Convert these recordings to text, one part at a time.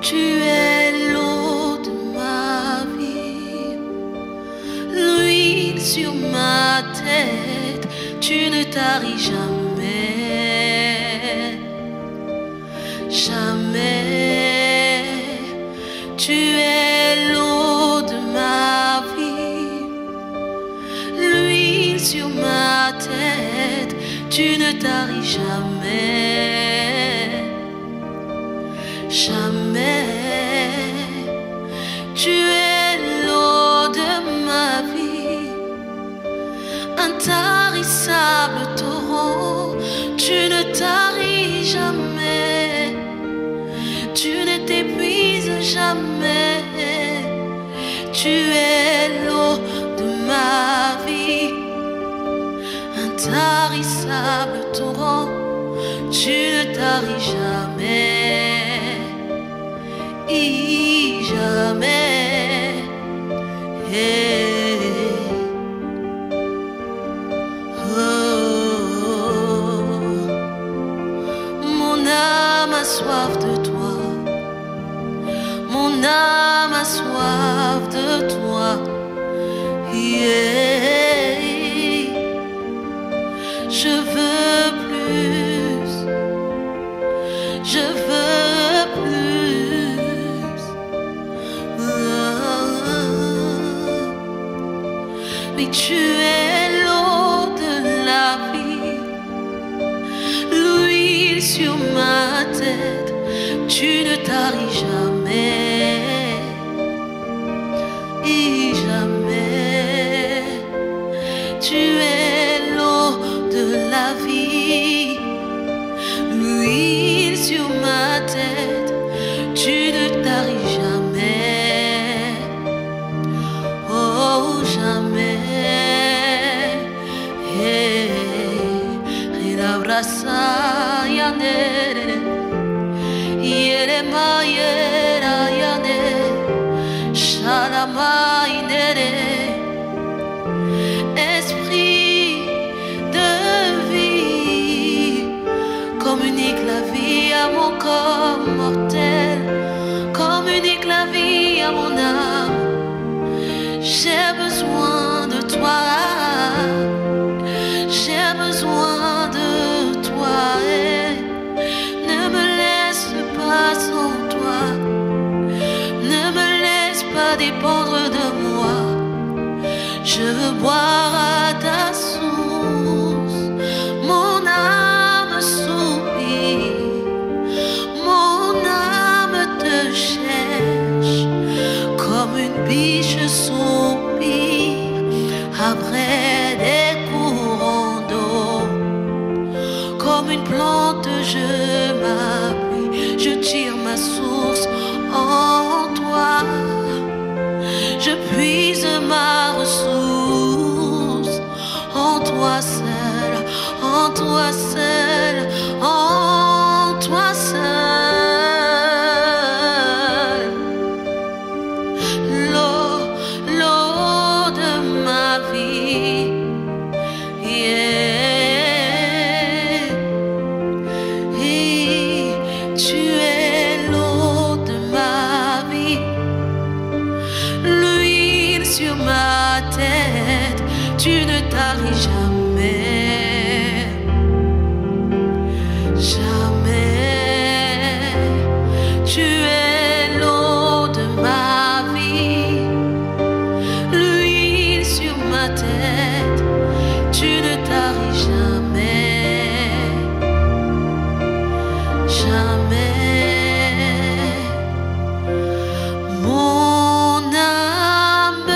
Tu es l'eau de ma vie, l'huile sur ma tête, tu ne taris jamais, jamais. Tu es l'eau de ma vie, l'huile sur ma tête, tu ne taris jamais, jamais. Tu es l'eau de ma vie, intarissable torrent, tu ne taris jamais, tu ne t'épuises jamais. Tu es l'eau de ma vie, intarissable torrent, tu ne taris jamais, jamais. Oh, mon âme a soif de toi, mon âme a soif de toi. Yeah. Je veux plus, je veux plus. Mais tu es l'eau de la vie, l'huile sur ma tête, tu ne taris jamais, jamais. Tu es l'eau de la vie, l'huile sur ma tête, tu ne taris jamais, oh jamais. Rilabrasa yanere, yerema yera yane, shalama inere. Esprit de vie, communique la vie à mon corps mortel, communique la vie à mon âme. J'ai besoin de toi, j'ai besoin de toi, et ne me laisse pas sans toi, ne me laisse pas dépendre de moi. Je veux boire à ta source, mon âme soupire, mon âme te cherche, comme une biche soupire après des courants d'eau, comme une plante je m'appuie, je tire ma source en toi. Je puise ma ressource en toi seul, en toi seul, en toi seul. L'eau de ma vie, yeah. Et tu es l'eau de ma vie, l'huile sur ma tête, tu ne taris jamais, jamais. Tu es l'eau de ma vie, l'huile sur ma tête, tu ne taris jamais, jamais. Mon âme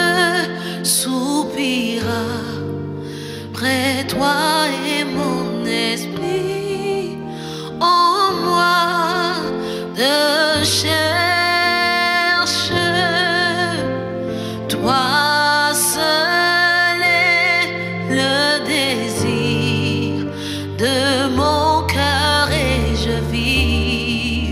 soupira près toi et mon esprit en moi te cherche. Toi seul est le désir de mon cœur et je vis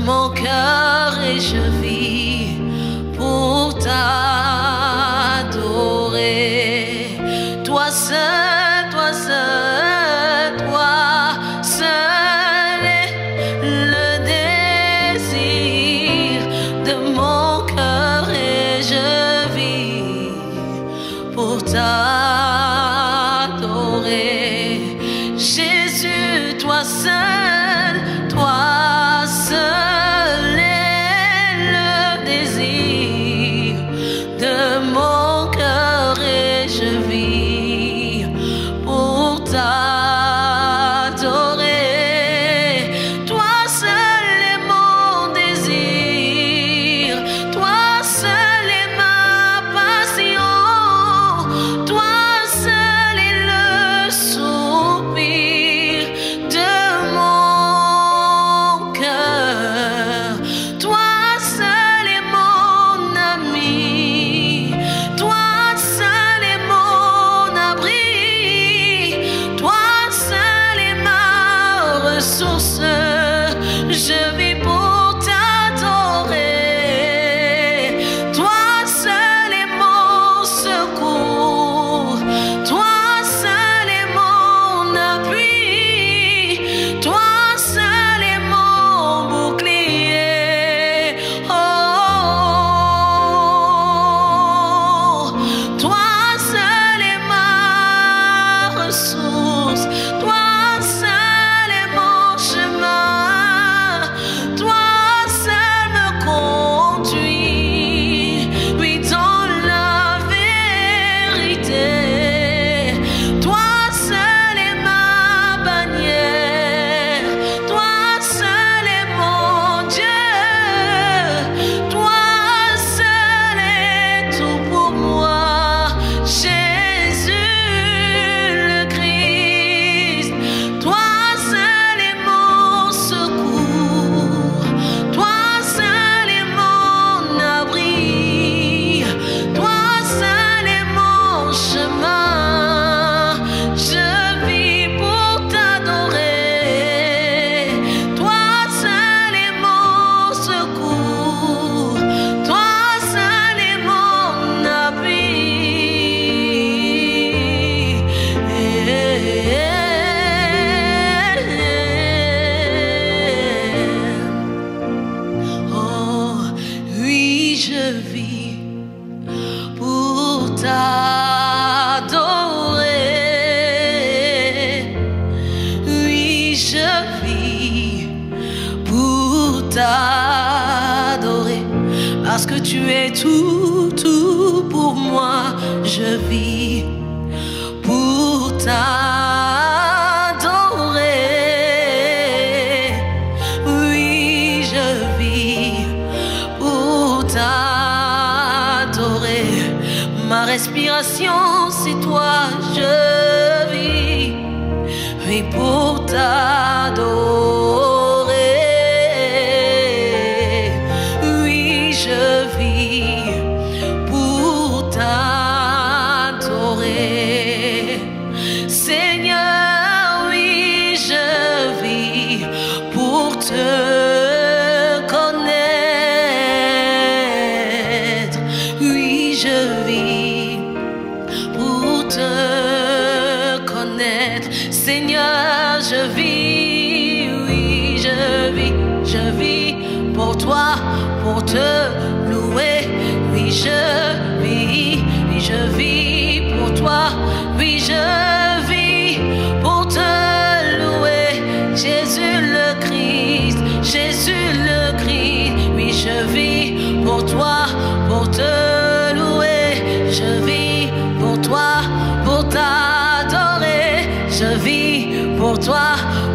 mon cœur et je vis pour t'adorer. Toi seul, toi seul, toi seul est le désir de mon cœur et je vis pour t'adorer. Jésus, toi seul, toi seul est le désir de mon cœur et je vis pour t'adorer. Toi seul est mon désir, toi seul est ma passion, toi seul est le soupir de mon cœur. Toi seul est mon ami, toi seul est mon abri, toi seul est ma ressource. Je vis pour t'adorer. Toi seul est mon secours, toi seul est mon appui, toi seul est mon bouclier. Oh, toi seul est ma ressource, toi seul est mon chemin, toi seul me conduit, oui, dans la vérité. Toi seul est ma bannière, toi seul est mon Dieu, toi seul est tout pour moi. Jésus le Christ, toi seul est mon secours, toi seul est mon abri, toi seul est mon chemin. Je vis pour t'adorer. Toi seul est mon secours, toi seul est mon appui. Oh, oui, je vis pour t'adorer. Oui, je vis pour t'adorer. Parce que tu es tout, tout pour moi. Je vis pour t'adorer. Oui, je vis pour t'adorer. Ma respiration, c'est toi, je vis, oui, pour t'adorer. Oui, je vis pour t'adorer. Seigneur, oui, je vis pour te connaître. Oui, je vis pour te connaître. Seigneur, je vis, oui, je vis pour toi, pour te louer. Oui, je vis, oui, je vis pour toi. Oui, je vis pour te louer. Jésus le Christ, Jésus le Christ. Oui, je vis pour toi, pour te louer. Je vis pour toi, pour t'adorer. Je vis pour toi,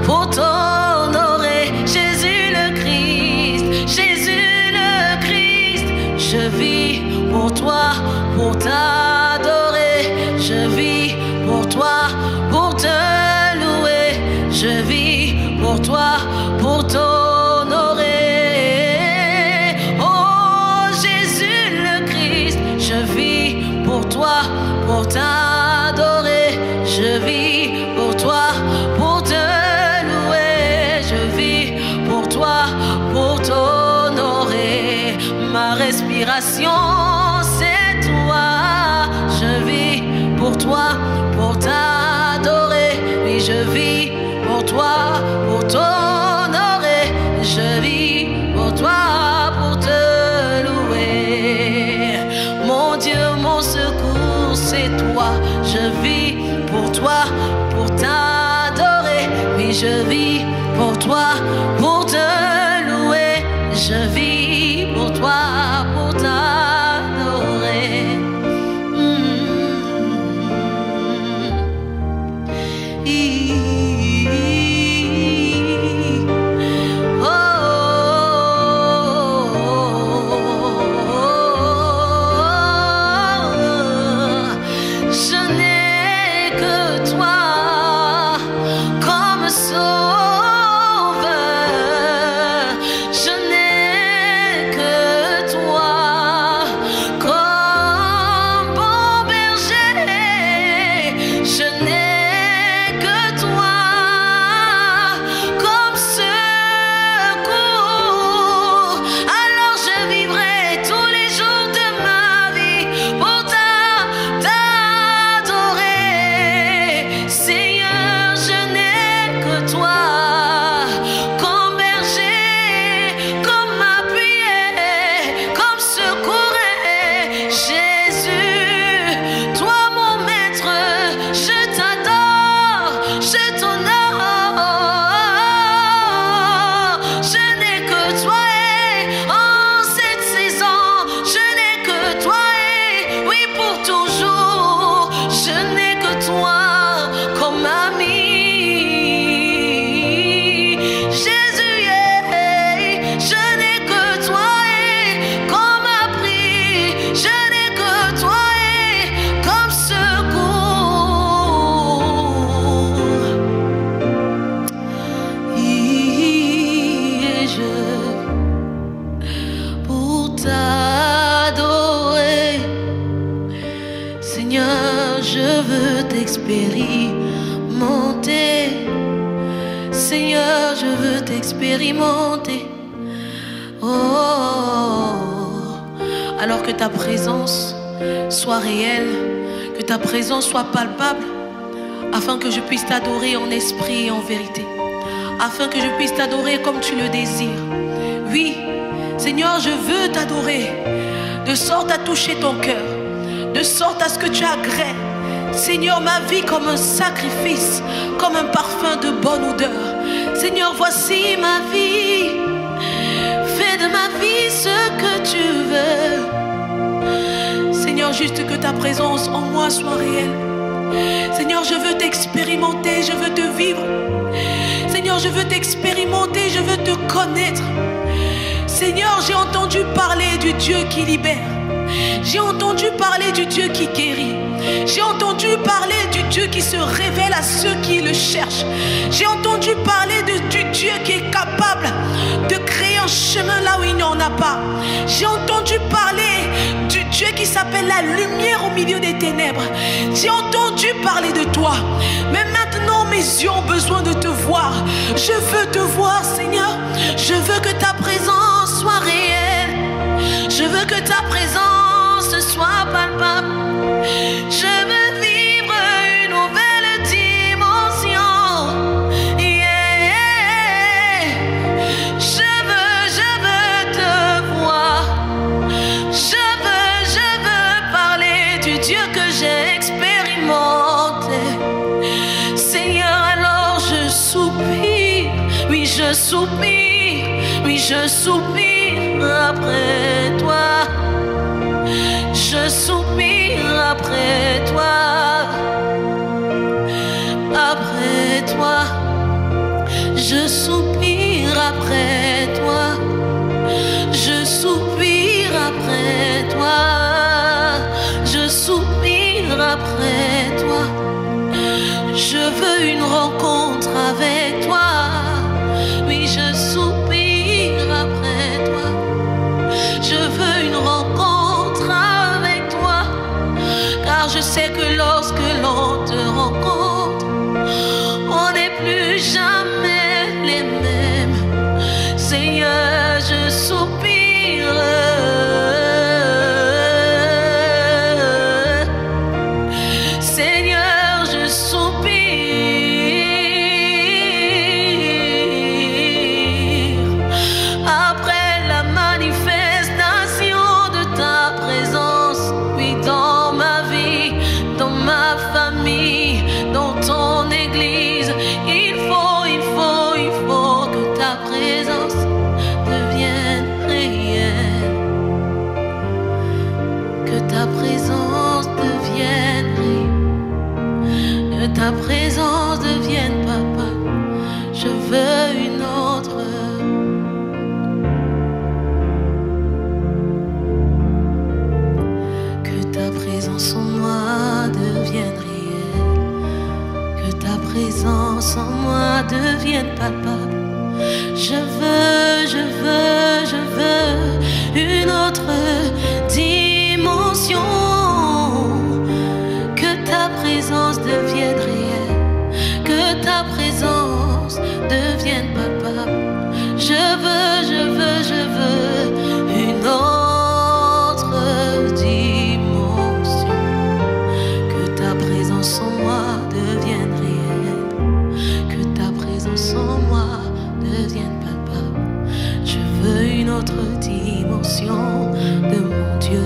pour t'honorer. Jésus le Christ, Jésus le Christ. Je vis pour toi, pour t'adorer. Je vis pour toi, pour te louer. Je vis pour toi, pour t'honorer. Oh Jésus le Christ, je vis pour toi, pour t'adorer. Je vis pour toi, pour te louer. Je vis pour toi, pour t'honorer. toi, pour t'adorer. Oui, je vis pour toi, pour t'honorer. Je vis pour toi, pour te louer. Mon Dieu, mon secours, c'est toi. Je vis pour toi, pour t'adorer. Oui, je vis pour toi, pour te louer. Je vis pour toi, pour t'adorer. Seigneur, je veux t'expérimenter. Alors que ta présence soit réelle, que ta présence soit palpable, afin que je puisse t'adorer en esprit et en vérité, afin que je puisse t'adorer comme tu le désires. Oui, Seigneur, je veux t'adorer de sorte à toucher ton cœur, de sorte à ce que tu agrées, Seigneur, ma vie comme un sacrifice, comme un parfum de bonne odeur. Seigneur, voici ma vie. Fais de ma vie ce que tu veux. Seigneur, juste que ta présence en moi soit réelle. Seigneur, je veux t'expérimenter, je veux te vivre. Seigneur, je veux t'expérimenter, je veux te connaître. Seigneur, j'ai entendu parler du Dieu qui libère. J'ai entendu parler du Dieu qui guérit. J'ai entendu parler du Dieu qui se révèle à ceux qui le cherchent. J'ai entendu parler du Dieu qui est capable de créer un chemin là où il n'y en a pas. J'ai entendu parler du Dieu qui s'appelle la lumière au milieu des ténèbres. J'ai entendu parler de toi. Mais maintenant mes yeux ont besoin de te voir. Je veux te voir, Seigneur. Je veux que ta présence soit réelle. Je veux que ta présence soit palpable. Je veux vivre une nouvelle dimension. Yeah. Je veux te voir. Je veux parler du Dieu que j'ai expérimenté. Seigneur, alors je soupire. Oui, je soupire. Oui, je soupire après toi. Je soupire après toi, après toi. Je soupire après toi, je soupire après toi, je soupire après toi. Je veux une rencontre avec toi, oui, je soupire après toi. Je veux une rencontre avec toi, car je sais que lorsque l'on te rencontre, on n'est plus jamais les mêmes. Seigneur, je soupire. Seigneur, présence devienne réelle, que ta présence devienne papa. Je veux une autre. Que ta présence en moi devienne réelle, que ta présence en moi devienne palpable. Je veux une autre dimension. Que ta présence devienne réelle, que ta présence devienne palpable. Je veux une autre dimension. Que ta présence en moi devienne réelle, que ta présence en moi devienne palpable. Je veux une autre dimension de mon Dieu.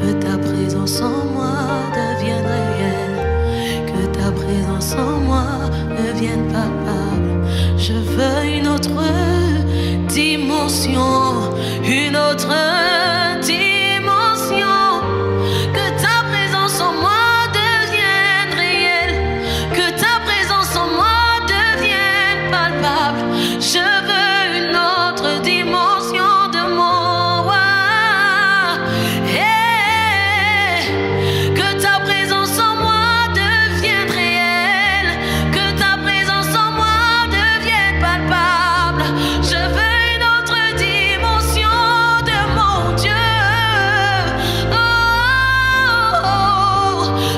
Que ta présence en moi devienne réelle, que ta présence en moi devienne palpable. Je veux une autre dimension, une autre dimension. Que ta présence en moi devienne réelle, que ta présence en moi devienne palpable. Je veux une autre dimension de mon roi. Que ta présence en moi devienne réelle, que ta présence en moi devienne palpable. Je veux une autre dimension de mon Dieu.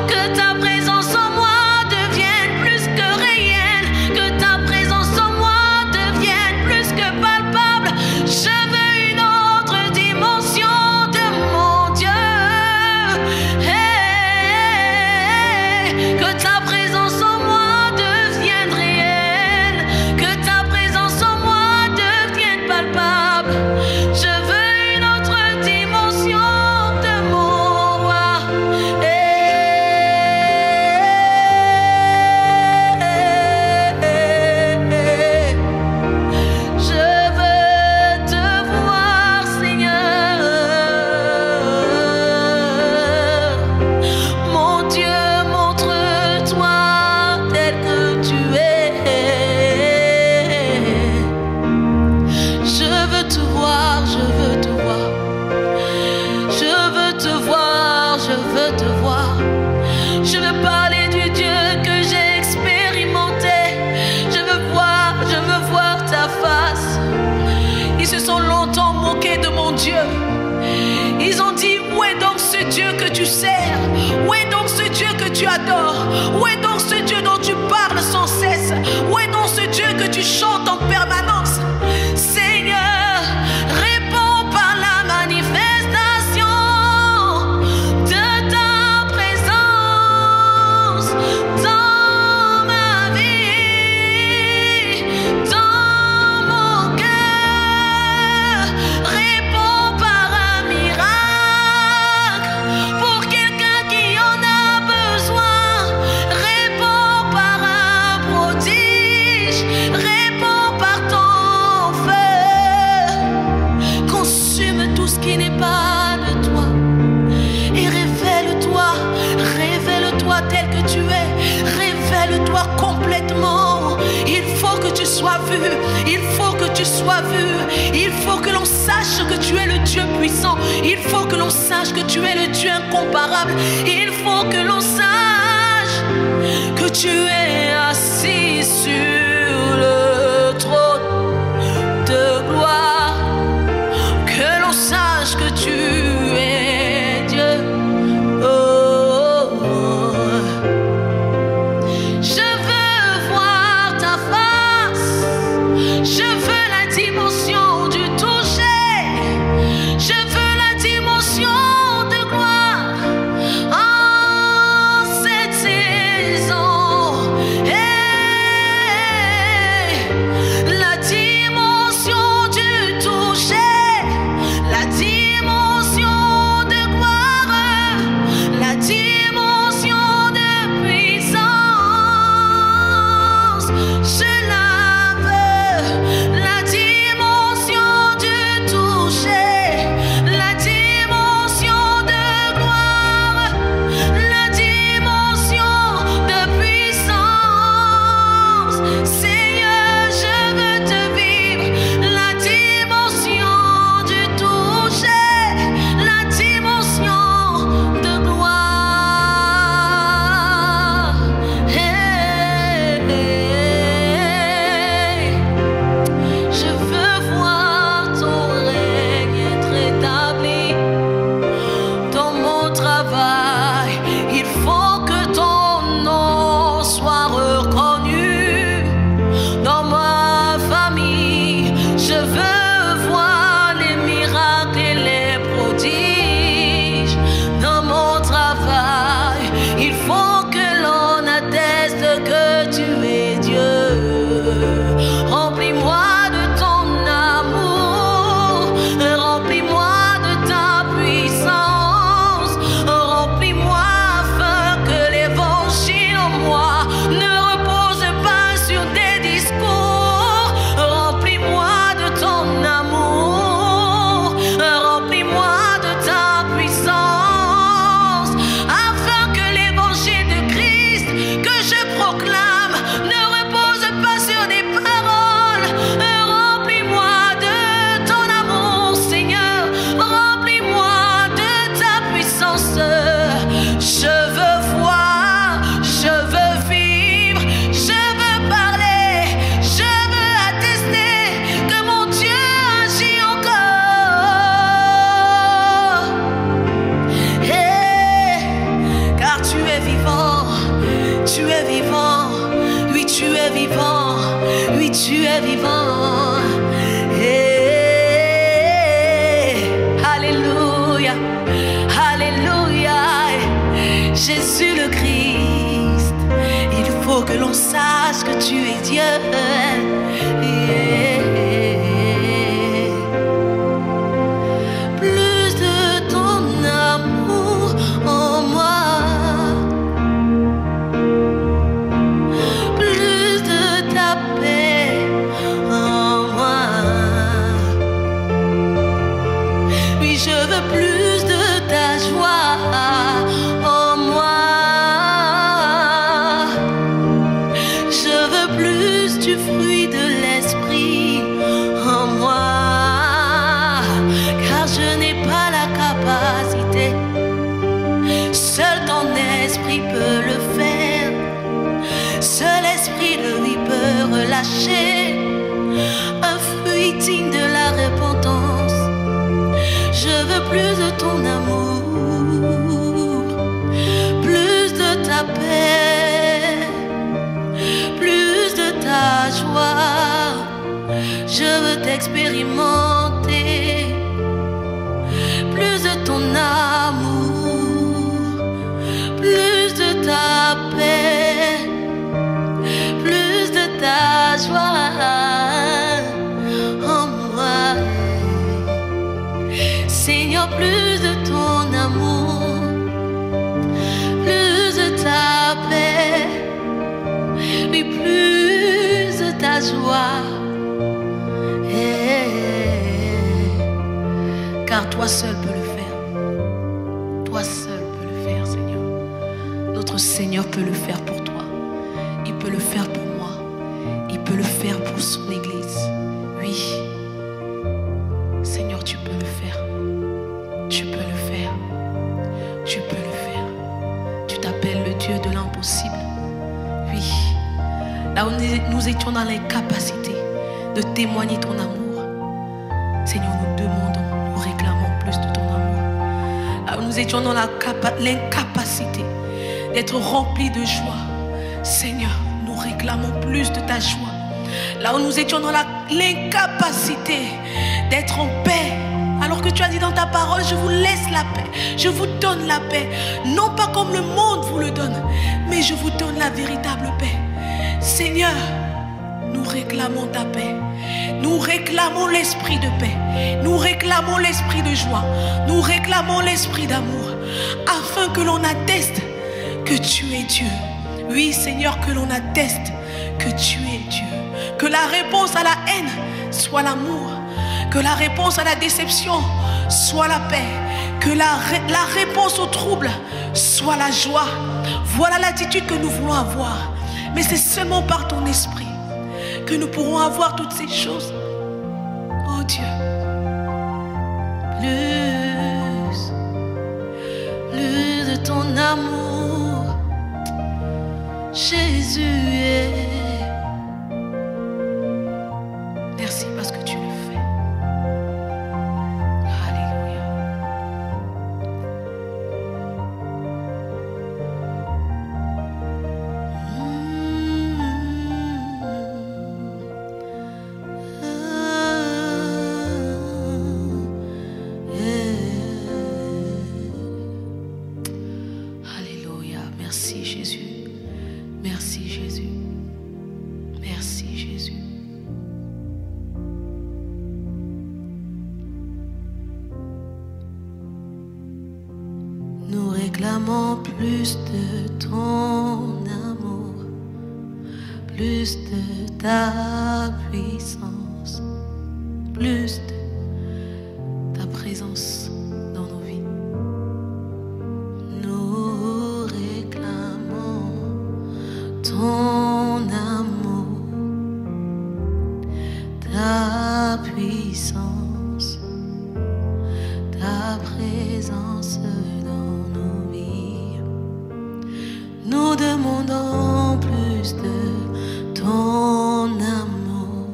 Que ta présence en moi devienne plus que réelle, que ta présence en moi devienne plus que palpable. Je veux une autre dimension de mon Dieu. Que ta présence en moi devienne réelle, que ta présence en moi devienne palpable. Je veux une autre dimension de mon roi. Je veux te voir, Seigneur. Mon Dieu, montre-toi tel que tu es. Je veux te voir, je veux te voir. Je veux te voir, je veux te voir. Je veux parler du Dieu que j'ai expérimenté. Je veux voir ta face. Ils se sont longtemps moqués de mon Dieu. Ils ont dit, où est donc ce Dieu que tu sers? Où est donc ce Dieu que tu adores? Où est donc ce Dieu dont tu parles sans cesse? Où est donc ce Dieu que tu chantes en permanence? Seigneur, réponds par la manifestation de ta présence dans ma vie, dans mon cœur. Réponds par un miracle pour quelqu'un qui en a besoin. Réponds par un prodige. Réponds par ton feu. Consume tout ce qui n'est pas de toi. Et révèle-toi tel que tu es. Révèle-toi complètement. Il faut que tu sois vu. Il faut que tu sois vu. Il faut que l'on sache que tu es le Dieu puissant. Il faut que l'on sache que tu es le Dieu incomparable. Il faut que l'on sache que tu es assis sur le trône de gloire. Que l'on sache que tu es Dieu. Oh, oh, oh. Je veux voir ta face. Je veux la dimension du toucher. Je veux la dimension de gloire. En cette saison, que l'on sache que tu es Dieu. Plus de ton amour en moi, plus de ta paix en moi. Oui, je veux plus de ta joie en moi. Je veux plus du fruit de l'esprit en moi, car je n'ai pas la capacité. Seul ton esprit peut le faire. Seul esprit de lui peut relâcher un fruit digne de la repentance. Je veux plus de ton amour, plus de ta paix, plus de ta joie. Je veux t'expérimenter, plus de ton amour, plus de ta paix, plus de ta joie en moi. Seigneur, plus de ton amour, plus de ta paix, mais plus de ta joie. Car toi seul peux le faire. Toi seul peux le faire, Seigneur. Notre Seigneur peut le faire pour toi. Il peut le faire pour moi. Il peut le faire pour son Église. Oui. Seigneur, tu peux le faire. Tu peux le faire. Tu peux le faire. Tu t'appelles le Dieu de l'impossible. Oui. Là où nous étions dans l'incapacité de témoigner ton amour, Seigneur, nous demandons, nous réclamons plus de ton amour. Là où nous étions dans l'incapacité d'être remplis de joie, Seigneur, nous réclamons plus de ta joie. Là où nous étions dans l'incapacité d'être en paix, alors que tu as dit dans ta parole, je vous laisse la paix, je vous donne la paix, non pas comme le monde vous le donne, mais je vous donne la véritable paix. Seigneur, nous réclamons ta paix, nous réclamons l'esprit de paix, nous réclamons l'esprit de joie, nous réclamons l'esprit d'amour, afin que l'on atteste que tu es Dieu. Oui, Seigneur, que l'on atteste que tu es Dieu, que la réponse à la haine soit l'amour, que la réponse à la déception soit la paix, que la réponse au trouble soit la joie. Voilà l'attitude que nous voulons avoir. Mais c'est seulement par ton esprit que nous pourrons avoir toutes ces choses. Oh Dieu, plus de ton amour, Jésus. Merci parce que tu le fais. Alléluia. Alléluia. Merci Jésus. Merci Jésus. Merci Jésus. Nous réclamons plus de ton amour, plus de ta puissance, plus de ta présence dans nos vies. Nous réclamons ton amour, ta puissance, ta présence dans nos vies. Nous demandons plus de ton amour,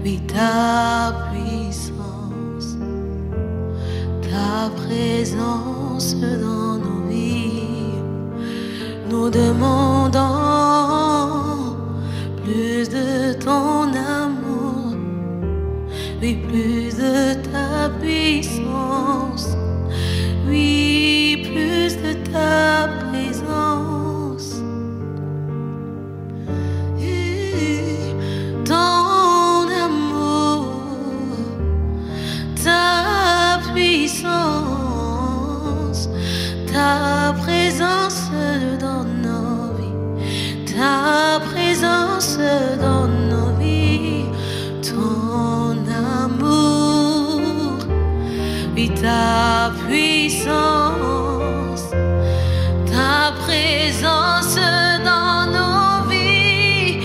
oui, ta puissance, ta présence dans nos vies. Nous demandons plus de ton amour, oui, plus de ta puissance, oui, plus de ta présence, puissance, ta présence dans nos vies, ta présence dans nos vies, ton amour, oui, ta puissance, ta présence dans nos vies,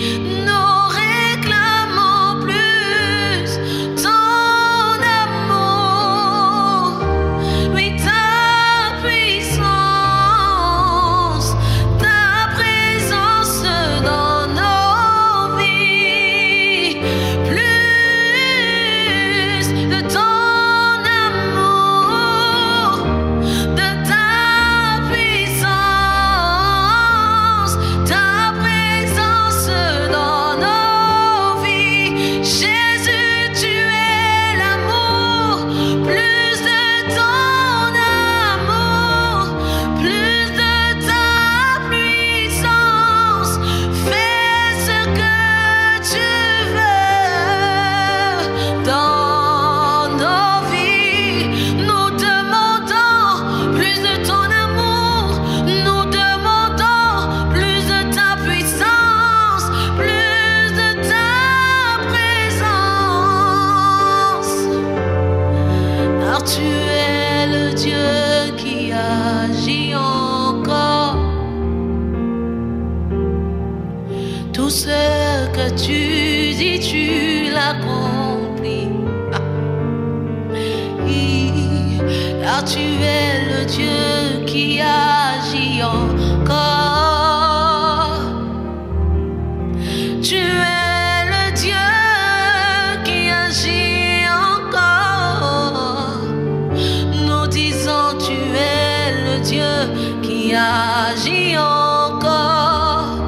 nous réclamons plus ton amour, oui, ta puissance, ta présence dans nos vies, plus de ton amour, de ta puissance, ta présence dans nos vies. Jésus, tu es l'amour, plus de ton amour, plus de ta puissance. Fais ce que tu veux dans nos vies. Nous demandons plus de ton amour, nous demandons plus de ta puissance, plus de ta présence. Car tu es le Dieu qui agit encore. Tout ce que tu dis, tu l'accomplis. Car tu es le Dieu qui agit encore. Tu es le Dieu qui agit encore. Nous disons, tu es le Dieu qui agit encore.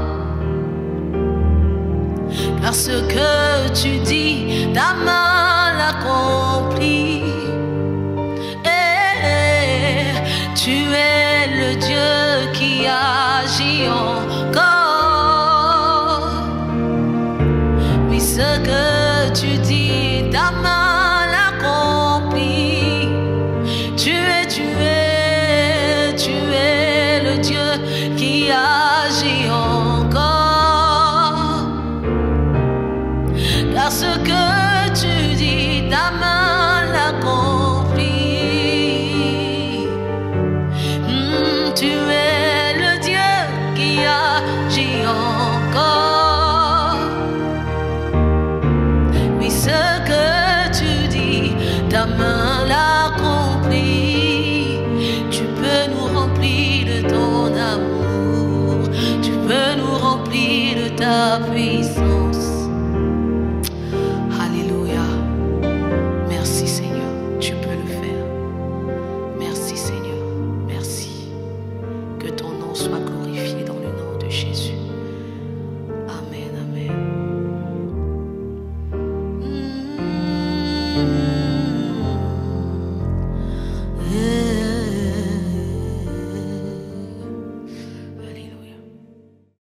Car ce que tu dis, ta main l'accomplit. Tu es le Dieu qui agit encore. Oui, ce que tu dis, ta main l'accomplit. Tu es le Dieu qui agit encore. Car ce que tu dis, ta main l'accomplit. Tu es le Dieu qui agit encore. Oui, ce que tu dis, ta main l'accomplit. Tu peux nous remplir de ton amour, tu peux nous remplir de ta puissance. Alléluia. Merci Seigneur, tu peux le faire. Merci Seigneur, merci. Que ton nom soit glorifié dans le nom de Jésus. Amen, amen.